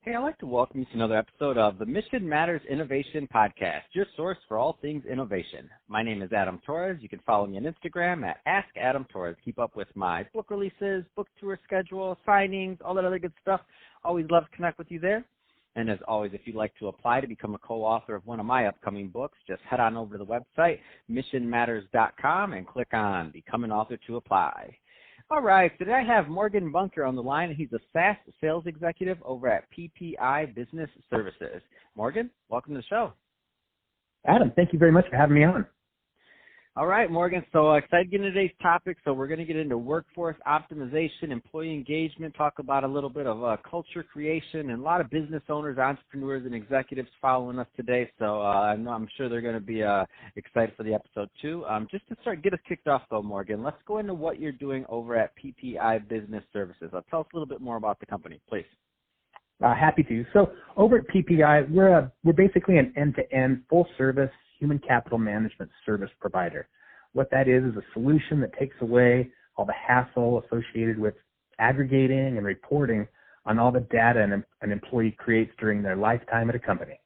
Hey, I'd like to welcome you to another episode of the Mission Matters Innovation Podcast, your source for all things innovation. My name is Adam Torres. You can follow me on Instagram at AskAdamTorres. Keep up with my book releases, book tour schedule, signings, all that other good stuff. Always love to connect with you there. And as always, if you'd like to apply to become a co-author of one of my upcoming books, just head on over to the website, missionmatters.com, and click on Become an Author to apply. All right, today I have Morgan Bunker on the line, and he's a SaaS Sales Executive over at PPI Business Services. Morgan, welcome to the show. Adam, thank you very much for having me on. All right, Morgan, so excited to get into today's topic. So we're going to get into workforce optimization, employee engagement, talk about a little bit of culture creation, and a lot of business owners, entrepreneurs, and executives following us today. So I'm sure they're going to be excited for the episode too. Just to get us kicked off, though, Morgan, let's go into what you're doing over at PPI Business Services. Tell us a little bit more about the company, please. Happy to. So over at PPI, we're basically an end-to-end, full-service human capital management service provider. What that is a solution that takes away all the hassle associated with aggregating and reporting on all the data an employee creates during their lifetime at a company.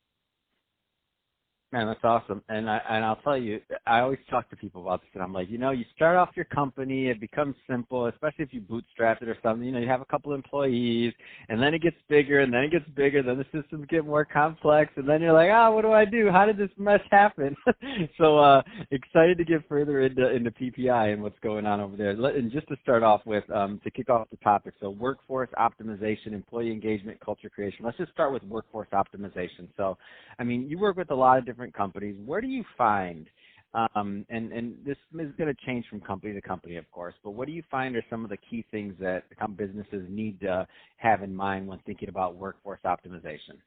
Man, that's awesome. And I'll tell you, I always talk to people about this, and I'm like, you start off your company, it becomes simple, especially if you bootstrap it or something. You have a couple employees, and then it gets bigger, and then it gets bigger, then the systems get more complex, and then you're like, what do I do? How did this mess happen? So excited to get further into PPI and what's going on over there. And just to start off with, to kick off the topic, so workforce optimization, employee engagement, culture creation. Let's just start with workforce optimization. So, you work with a lot of different companies. Where do you find, and this is going to change from company to company, of course, but what do you find are some of the key things that businesses need to have in mind when thinking about workforce optimization?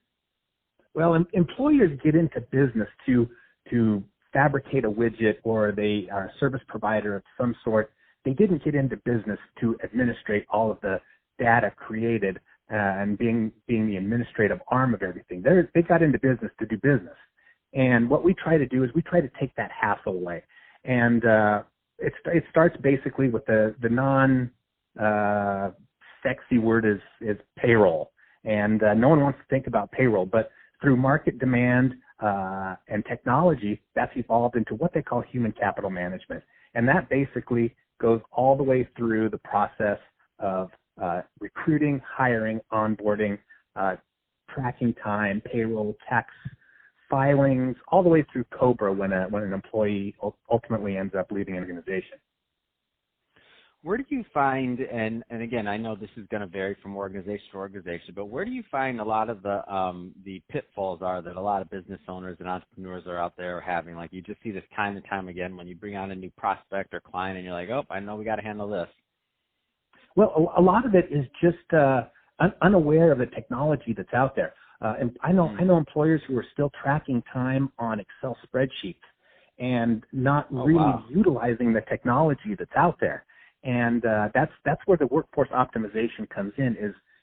Well, employers get into business to fabricate a widget, or they are a service provider of some sort. They didn't get into business to administrate all of the data created and being the administrative arm of everything. They got into business to do business. And what we try to do is we try to take that hassle away. And it starts basically with the non-sexy word is payroll. And no one wants to think about payroll, but through market demand and technology, that's evolved into what they call human capital management. And that basically goes all the way through the process of recruiting, hiring, onboarding, tracking time, payroll, tax filings, all the way through COBRA when an employee ultimately ends up leaving an organization. Where do you find, and again, I know this is going to vary from organization to organization, but where do you find a lot of the pitfalls are that a lot of business owners and entrepreneurs are out there having? Like, you just see this time and time again when you bring on a new prospect or client and you're like, I know we got to handle this. Well, a lot of it is just unaware of the technology that's out there. And I know employers who are still tracking time on Excel spreadsheets and not utilizing the technology that's out there. And that's where the workforce optimization comes in,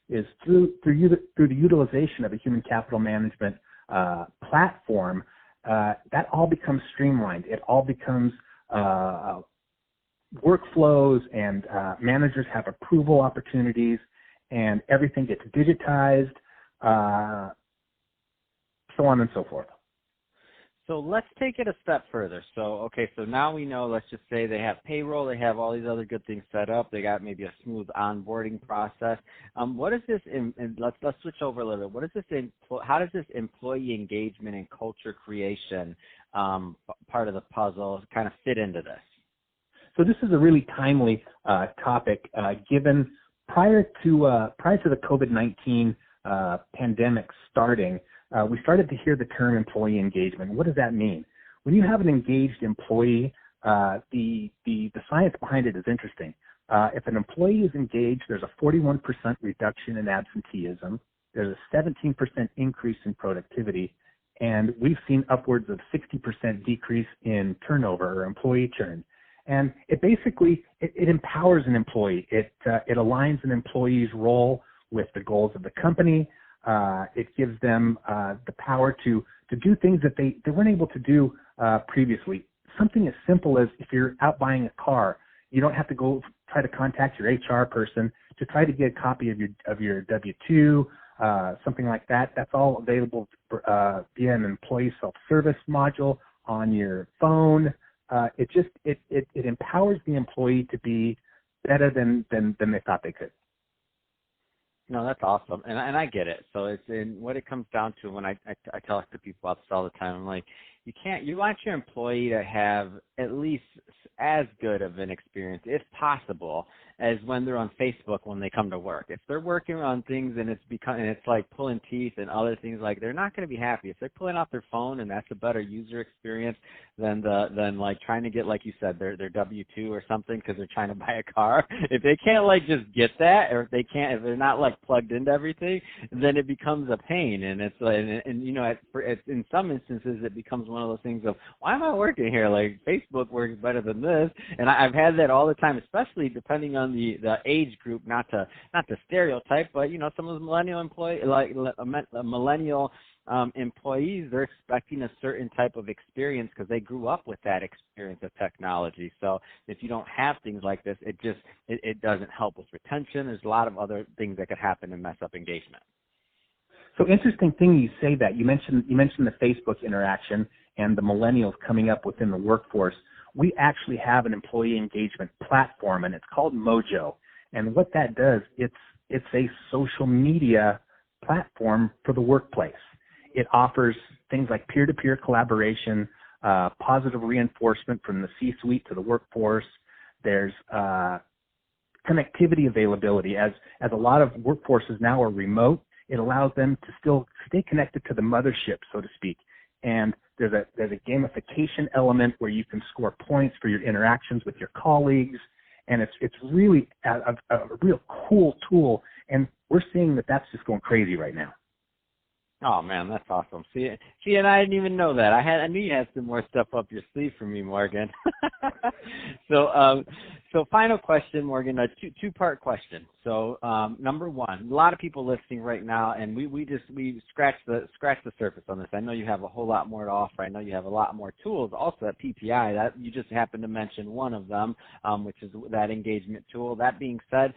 is through the utilization of a human capital management platform. That all becomes streamlined. It all becomes workflows, and managers have approval opportunities, and everything gets digitized. So on and so forth. So let's take it a step further. So now we know, let's just say they have payroll, they have all these other good things set up, they got maybe a smooth onboarding process. What is this, let's switch over a little bit. What is this, how does this employee engagement and culture creation part of the puzzle kind of fit into this? So this is a really timely topic, given prior to the COVID-19 pandemic starting, we started to hear the term employee engagement. What does that mean? When you have an engaged employee, the science behind it is interesting. If an employee is engaged, there's a 41% reduction in absenteeism. There's a 17% increase in productivity, and we've seen upwards of 60% decrease in turnover or employee churn. And it basically it empowers an employee. It aligns an employee's role with the goals of the company. It gives them the power to do things that they weren't able to do previously. Something as simple as, if you're out buying a car, you don't have to go try to contact your HR person to try to get a copy of your W-2, something like that. That's all available via an employee self-service module on your phone. It empowers the employee to be better than they thought they could. No, that's awesome, and I get it. So it's in what it comes down to when I tell to people about this all the time. I'm like, you want your employee to have at least as good of an experience, if possible, as when they're on Facebook when they come to work. If they're working on things and it's like pulling teeth and other things, like they're not going to be happy. If they're pulling out their phone and that's a better user experience than like trying to get, like you said, their W-2 or something because they're trying to buy a car. If they can't like just get that, or if they're not like plugged into everything, then it becomes a pain. And it's like, and you know, in some instances it becomes one of those things of, why am I working here? Like Facebook works better than this. And I've had that all the time, especially depending on the age group, not to stereotype, but you know, some of the millennial employees, they're expecting a certain type of experience because they grew up with that experience of technology. So if you don't have things like this, it doesn't help with retention. There's a lot of other things that could happen and mess up engagement. So interesting thing you say that. You mentioned the Facebook interaction and the millennials coming up within the workforce. We actually have an employee engagement platform, and it's called Mojo. And what that does, it's a social media platform for the workplace. It offers things like peer-to-peer collaboration, positive reinforcement from the C-suite to the workforce. There's connectivity availability. As a lot of workforces now are remote, it allows them to still stay connected to the mothership, so to speak. And there's a gamification element where you can score points for your interactions with your colleagues, and it's really a real cool tool. And we're seeing that that's just going crazy right now. Oh man, that's awesome. See, and I didn't even know that. I knew you had some more stuff up your sleeve for me, Morgan. So final question, Morgan, a two-part question. So number one, a lot of people listening right now, and we scratched the surface on this. I know you have a whole lot more to offer. I know you have a lot more tools also at PPI. That you just happened to mention one of them, which is that engagement tool. That being said,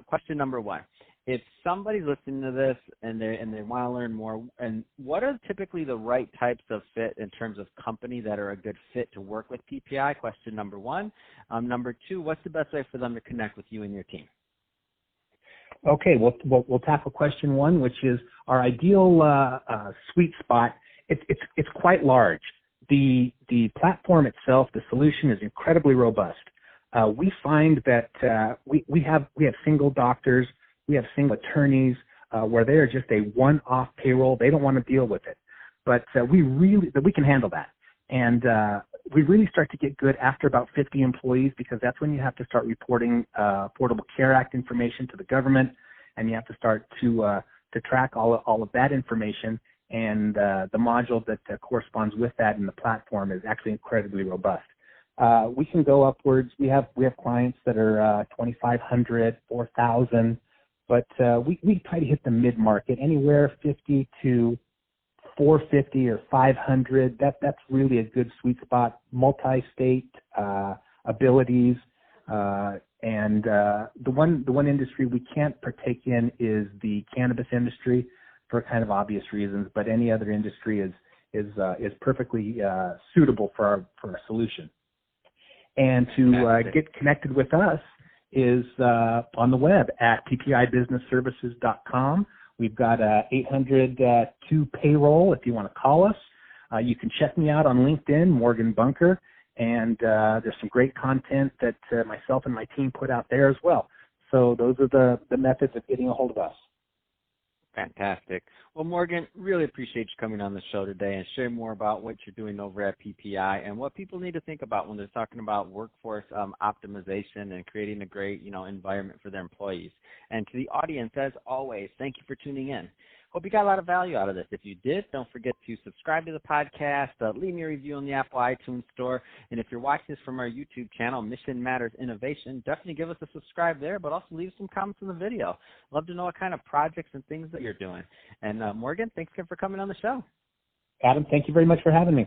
question number one. If somebody's listening to this and they want to learn more, and what are typically the right types of fit in terms of company that are a good fit to work with PPI? Question number one. Number two, what's the best way for them to connect with you and your team? Okay, we'll tackle question one, which is our ideal sweet spot. It's quite large. The platform itself, the solution, is incredibly robust. We find that we have single doctors. We have single attorneys where they are just a one-off payroll. They don't want to deal with it, but we can handle that. And we really start to get good after about 50 employees, because that's when you have to start reporting Affordable Care Act information to the government, and you have to start to track all of that information. And the module that corresponds with that in the platform is actually incredibly robust. We can go upwards. We have clients that are 2,500, 4,000. But we try to hit the mid-market, anywhere 50 to 450 or 500. That's really a good sweet spot. Multi-state abilities, and the one industry we can't partake in is the cannabis industry for kind of obvious reasons. But any other industry is perfectly suitable for our solution. And to get connected with us is on the web at PPIBusinessServices.com. We've got 802 payroll if you want to call us. You can check me out on LinkedIn, Morgan Bunker, and there's some great content that myself and my team put out there as well. So those are the methods of getting a hold of us. Fantastic. Well, Morgan, really appreciate you coming on the show today and sharing more about what you're doing over at PPI and what people need to think about when they're talking about workforce optimization and creating a great, environment for their employees. And to the audience, as always, thank you for tuning in. Hope you got a lot of value out of this. If you did, don't forget to subscribe to the podcast, leave me a review on the Apple iTunes Store, and if you're watching this from our YouTube channel, Mission Matters Innovation, definitely give us a subscribe there, but also leave some comments in the video. Love to know what kind of projects and things that you're doing. And Morgan, thanks again for coming on the show. Adam, thank you very much for having me.